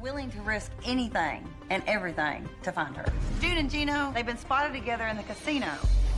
willing to risk anything and everything to find her. June and Gino, they've been spotted together in the casino.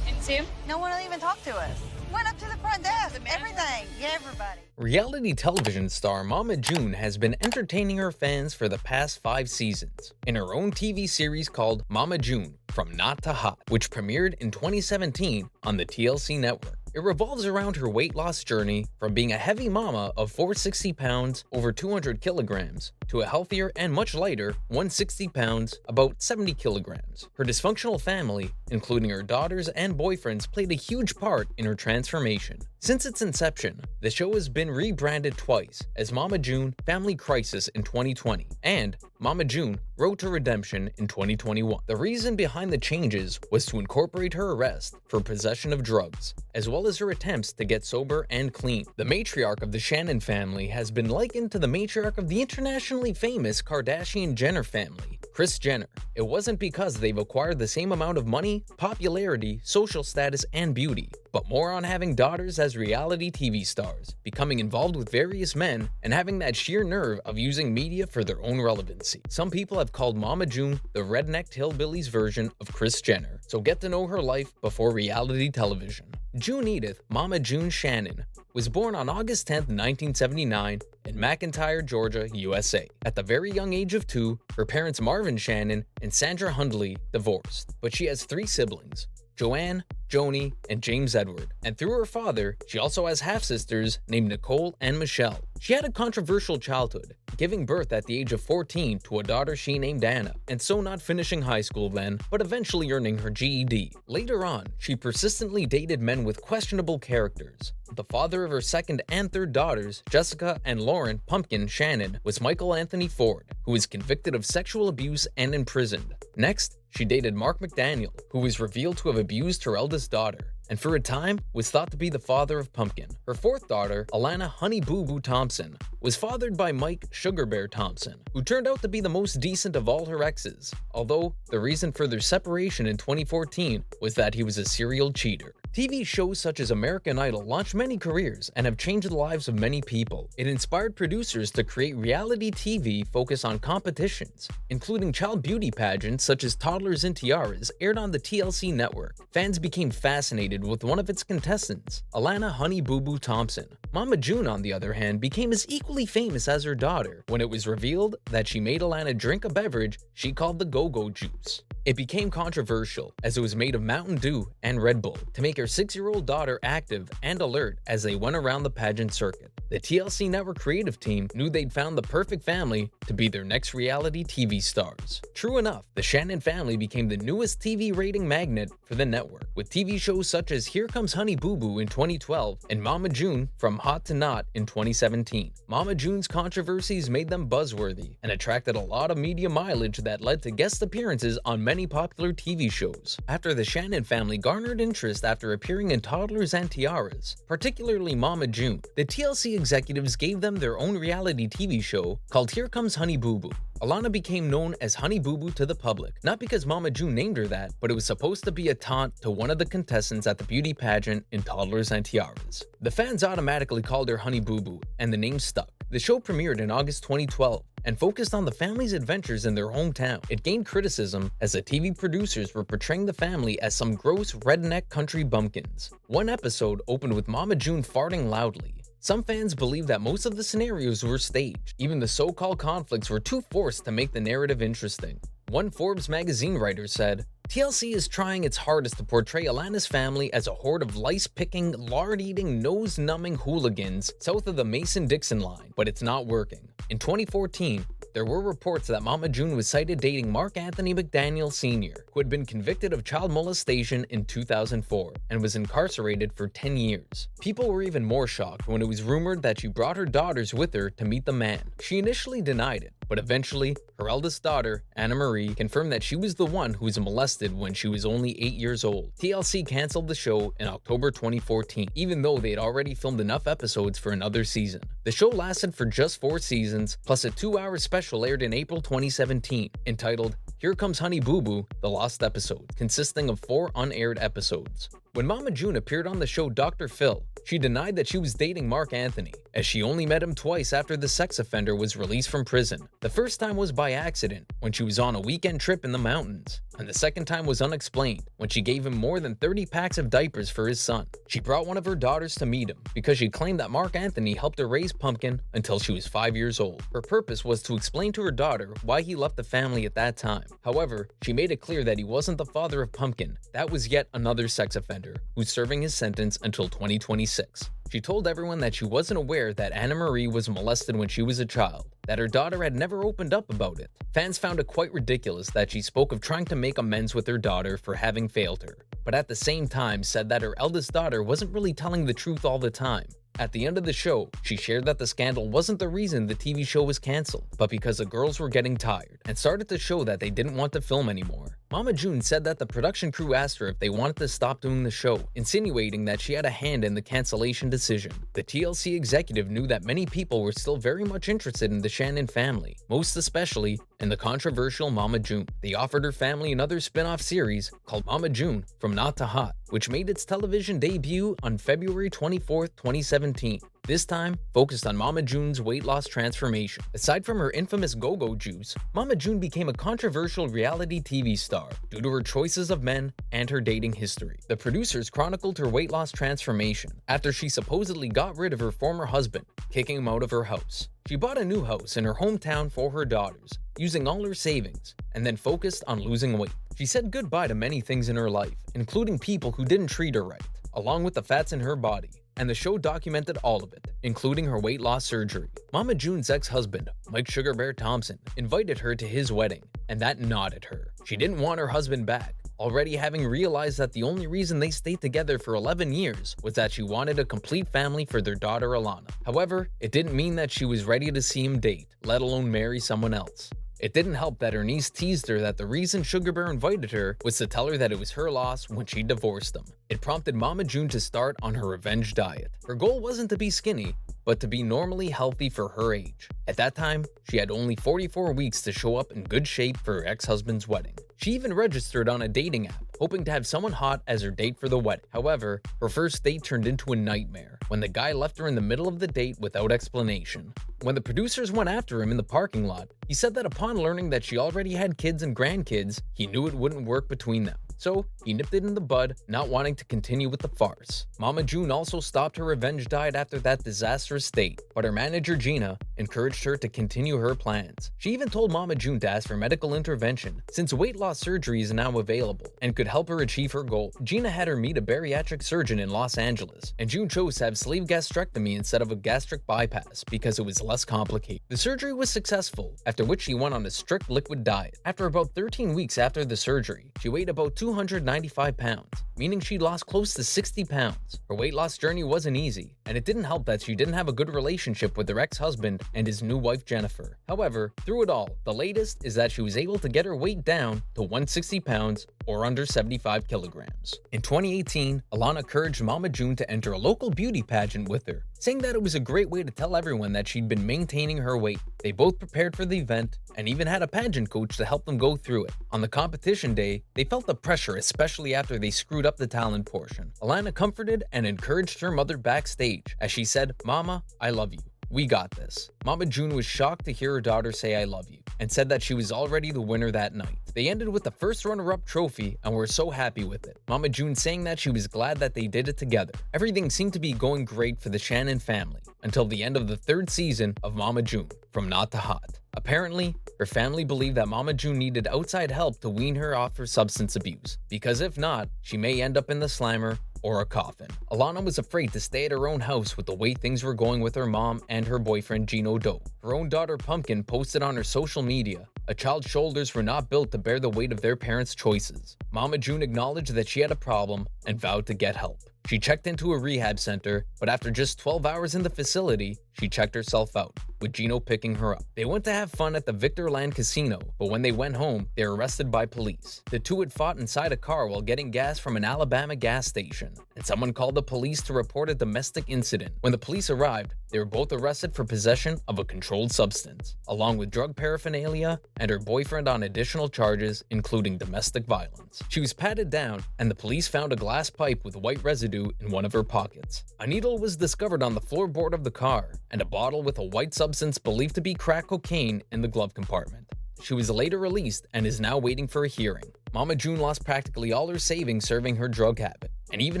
Didn't see him? No one will even talk to us. Went up to the front desk. Everything. Yeah, everybody. Reality television star Mama June has been entertaining her fans for the past 5 seasons in her own TV series called Mama June From Not to Hot, which premiered in 2017 on the TLC network. It revolves around her weight loss journey from being a heavy mama of 460 pounds, over 200 kilograms, to a healthier and much lighter 160 pounds, about 70 kilograms. Her dysfunctional family, including her daughters and boyfriends, played a huge part in her transformation. Since its inception, the show has been rebranded twice as Mama June Family Crisis in 2020 and Mama June Road to Redemption in 2021. The reason behind the changes was to incorporate her arrest for possession of drugs, as well as her attempts to get sober and clean. The matriarch of the Shannon family has been likened to the matriarch of the internationally famous Kardashian-Jenner family, Kris Jenner. It wasn't because they've acquired the same amount of money, popularity, social status, and beauty, but more on having daughters as reality TV stars, becoming involved with various men, and having that sheer nerve of using media for their own relevancy. Some people have called Mama June the redneck hillbillies version of Kris Jenner, so get to know her life before reality television. June Edith Mama June Shannon was born on August 10, 1979 in McIntyre, Georgia, USA. At the very young age of 2, her parents Marvin Shannon and Sandra Hundley divorced, but she has 3 siblings: Joanne, Joni, and James Edward. And through her father, she also has half-sisters named Nicole and Michelle. She had a controversial childhood, giving birth at the age of 14 to a daughter she named Anna, and so not finishing high school then, but eventually earning her GED. Later on, she persistently dated men with questionable characters. The father of her second and third daughters, Jessica and Lauren Pumpkin Shannon, was Michael Anthony Ford, who was convicted of sexual abuse and imprisoned. Next, she dated Mark McDaniel, who was revealed to have abused her eldest daughter, and for a time was thought to be the father of Pumpkin. Her fourth daughter, Alana Honey Boo Boo Thompson, was fathered by Mike Sugar Bear Thompson, who turned out to be the most decent of all her exes, although the reason for their separation in 2014 was that he was a serial cheater. TV shows such as American Idol launched many careers and have changed the lives of many people. It inspired producers to create reality TV focused on competitions, including child beauty pageants such as Toddlers and Tiaras aired on the TLC network. Fans became fascinated with one of its contestants, Alana Honey Boo Boo Thompson. Mama June, on the other hand, became as equally famous as her daughter when it was revealed that she made Alana drink a beverage she called the Go-Go Juice. It became controversial as it was made of Mountain Dew and Red Bull to make her 6-year-old daughter active and alert as they went around the pageant circuit. The TLC network creative team knew they'd found the perfect family to be their next reality TV stars. True enough, the Shannon family became the newest TV rating magnet for the network, with TV shows such as Here Comes Honey Boo Boo in 2012 and Mama June From Hot to Not in 2017. Mama June's controversies made them buzzworthy and attracted a lot of media mileage that led to guest appearances on many popular TV shows. After the Shannon family garnered interest after appearing in Toddlers and Tiaras, particularly Mama June, the TLC executives gave them their own reality TV show called Here Comes Honey Boo Boo. Alana became known as Honey Boo Boo to the public, not because Mama June named her that, but it was supposed to be a taunt to one of the contestants at the beauty pageant in Toddlers and Tiaras. The fans automatically called her Honey Boo Boo, and the name stuck. The show premiered in August 2012 and focused on the family's adventures in their hometown. It gained criticism as the TV producers were portraying the family as some gross redneck country bumpkins. One episode opened with Mama June farting loudly. Some fans believe that most of the scenarios were staged. Even the so-called conflicts were too forced to make the narrative interesting. One Forbes magazine writer said, TLC is trying its hardest to portray Alana's family as a horde of lice-picking, lard-eating, nose-numbing hooligans south of the Mason-Dixon line, but it's not working. In 2014, there were reports that Mama June was cited dating Mark Anthony McDaniel Sr., who had been convicted of child molestation in 2004 and was incarcerated for 10 years. People were even more shocked when it was rumored that she brought her daughters with her to meet the man. She initially denied it, but eventually, her eldest daughter, Anna Marie, confirmed that she was the one who was molested when she was only 8 years old. TLC canceled the show in October 2014, even though they had already filmed enough episodes for another season. The show lasted for just 4 seasons, plus a 2-hour special aired in April 2017, entitled Here Comes Honey Boo Boo, the lost episode, consisting of 4 unaired episodes. When Mama June appeared on the show Dr. Phil, she denied that she was dating Mark Anthony, as she only met him twice after the sex offender was released from prison. The first time was by accident, when she was on a weekend trip in the mountains, and the second time was unexplained, when she gave him more than 30 packs of diapers for his son. She brought one of her daughters to meet him, because she claimed that Mark Anthony helped her raise Pumpkin until she was 5 years old. Her purpose was to explain to her daughter why he left the family at that time. However, she made it clear that he wasn't the father of Pumpkin. That was yet another sex offender, who's serving his sentence until 2026. She told everyone that she wasn't aware that Anna Marie was molested when she was a child, that her daughter had never opened up about it. Fans found it quite ridiculous that she spoke of trying to make amends with her daughter for having failed her, but at the same time said that her eldest daughter wasn't really telling the truth all the time. At the end of the show, she shared that the scandal wasn't the reason the TV show was canceled, but because the girls were getting tired and started to show that they didn't want to film anymore. Mama June said that the production crew asked her if they wanted to stop doing the show, insinuating that she had a hand in the cancellation decision. The TLC executive knew that many people were still very much interested in the Shannon family, most especially in the controversial Mama June. They offered her family another spin-off series called Mama June From Not to Hot, which made its television debut on February 24, 2017. This time, focused on Mama June's weight loss transformation. Aside from her infamous go-go juice, Mama June became a controversial reality TV star due to her choices of men and her dating history. The producers chronicled her weight loss transformation after she supposedly got rid of her former husband, kicking him out of her house. She bought a new house in her hometown for her daughters, using all her savings, and then focused on losing weight. She said goodbye to many things in her life, including people who didn't treat her right, along with the fats in her body. And the show documented all of it, including her weight loss surgery. Mama June's ex-husband, Mike Sugar Bear Thompson, invited her to his wedding, and that gnawed her. She didn't want her husband back, already having realized that the only reason they stayed together for 11 years was that she wanted a complete family for their daughter Alana. However, it didn't mean that she was ready to see him date, let alone marry someone else. It didn't help that her niece teased her that the reason Sugar Bear invited her was to tell her that it was her loss when she divorced him. It prompted Mama June to start on her revenge diet. Her goal wasn't to be skinny, but to be normally healthy for her age. At that time, she had only 44 weeks to show up in good shape for her ex-husband's wedding. She even registered on a dating app, hoping to have someone hot as her date for the wedding. However, her first date turned into a nightmare when the guy left her in the middle of the date without explanation. When the producers went after him in the parking lot, he said that upon learning that she already had kids and grandkids, he knew it wouldn't work between them. So, he nipped it in the bud, not wanting to continue with the farce. Mama June also stopped her revenge diet after that disastrous date, but her manager Gina encouraged her to continue her plans. She even told Mama June to ask for medical intervention, since weight loss surgery is now available and could help her achieve her goal. Gina had her meet a bariatric surgeon in Los Angeles, and June chose to have sleeve gastrectomy instead of a gastric bypass because it was less complicated. The surgery was successful, after which she went on a strict liquid diet. After about 13 weeks after the surgery, she weighed about 295 pounds, meaning she lost close to 60 pounds. Her weight loss journey wasn't easy, and it didn't help that she didn't have a good relationship with her ex-husband and his new wife Jennifer. However, through it all, the latest is that she was able to get her weight down to 160 pounds or under 75 kilograms. In 2018, Alana encouraged Mama June to enter a local beauty pageant with her, saying that it was a great way to tell everyone that she'd been maintaining her weight. They both prepared for the event and even had a pageant coach to help them go through it. On the competition day, they felt the pressure, especially after they screwed up the talent portion. Alana comforted and encouraged her mother backstage as she said, "Mama, I love you. We got this." Mama June was shocked to hear her daughter say "I love you" and said that she was already the winner that night. They ended with the first runner-up trophy and were so happy with it. Mama June saying that she was glad that they did it together. Everything seemed to be going great for the Shannon family until the end of the 3rd season of Mama June From Not to Hot. Apparently, her family believed that Mama June needed outside help to wean her off her substance abuse, because if not, she may end up in the slammer or a coffin. Alana was afraid to stay at her own house with the way things were going with her mom and her boyfriend Gino Doe. Her own daughter Pumpkin posted on her social media, "A child's shoulders were not built to bear the weight of their parents' choices." Mama June acknowledged that she had a problem and vowed to get help. She checked into a rehab center, but after just 12 hours in the facility, she checked herself out, with Gino picking her up. They went to have fun at the Victorland Casino, but when they went home, they were arrested by police. The two had fought inside a car while getting gas from an Alabama gas station, and someone called the police to report a domestic incident. When the police arrived, they were both arrested for possession of a controlled substance, along with drug paraphernalia and her boyfriend on additional charges, including domestic violence. She was patted down, and the police found a glass pipe with white residue in one of her pockets. A needle was discovered on the floorboard of the car, and a bottle with a white substance believed to be crack cocaine in the glove compartment. She was later released and is now waiting for a hearing. Mama June lost practically all her savings serving her drug habit, and even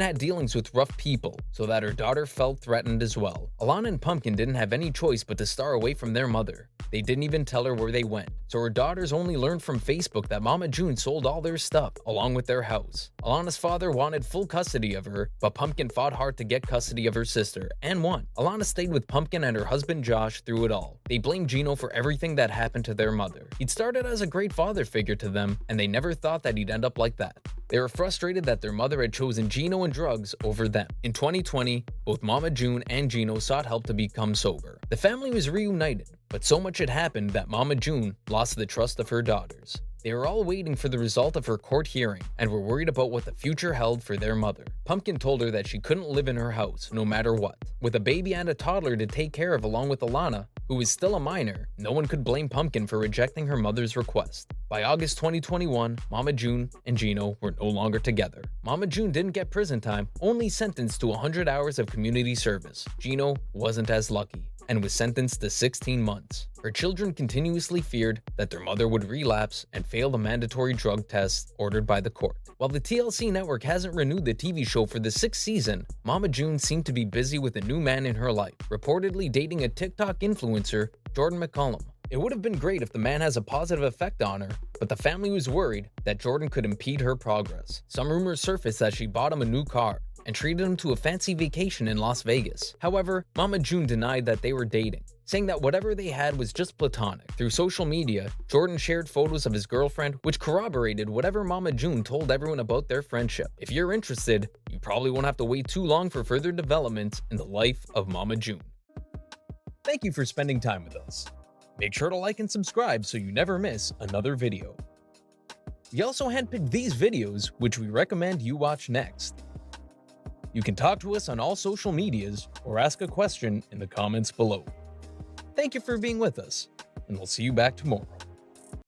had dealings with rough people, so that her daughter felt threatened as well. Alana and Pumpkin didn't have any choice but to star away from their mother. They didn't even tell her where they went, so her daughters only learned from Facebook that Mama June sold all their stuff, along with their house. Alana's father wanted full custody of her, but Pumpkin fought hard to get custody of her sister, and won. Alana stayed with Pumpkin and her husband Josh through it all. They blamed Gino for everything that happened to their mother. He'd started as a great father figure to them, and they never thought that he'd end up like that. They were frustrated that their mother had chosen Gino and drugs over them. In 2020, both Mama June and Gino sought help to become sober. The family was reunited, but so much had happened that Mama June lost the trust of her daughters. They were all waiting for the result of her court hearing and were worried about what the future held for their mother. Pumpkin told her that she couldn't live in her house no matter what. With a baby and a toddler to take care of along with Alana, who was still a minor, no one could blame Pumpkin for rejecting her mother's request. By August 2021, Mama June and Gino were no longer together. Mama June didn't get prison time, only sentenced to 100 hours of community service. Gino wasn't as lucky and was sentenced to 16 months. Her children continuously feared that their mother would relapse and fail the mandatory drug tests ordered by the court. While the TLC network hasn't renewed the TV show for the 6th season, Mama June seemed to be busy with a new man in her life, reportedly dating a TikTok influencer, Jordan McCollum. It would have been great if the man has a positive effect on her, but the family was worried that Jordan could impede her progress. Some rumors surfaced that she bought him a new car and treated him to a fancy vacation in Las Vegas. However, Mama June denied that they were dating, saying that whatever they had was just platonic. Through social media, Jordan shared photos of his girlfriend, which corroborated whatever Mama June told everyone about their friendship. If you're interested, you probably won't have to wait too long for further developments in the life of Mama June. Thank you for spending time with us. Make sure to like and subscribe so you never miss another video. We also handpicked these videos, which we recommend you watch next. You can talk to us on all social medias or ask a question in the comments below. Thank you for being with us, and we'll see you back tomorrow.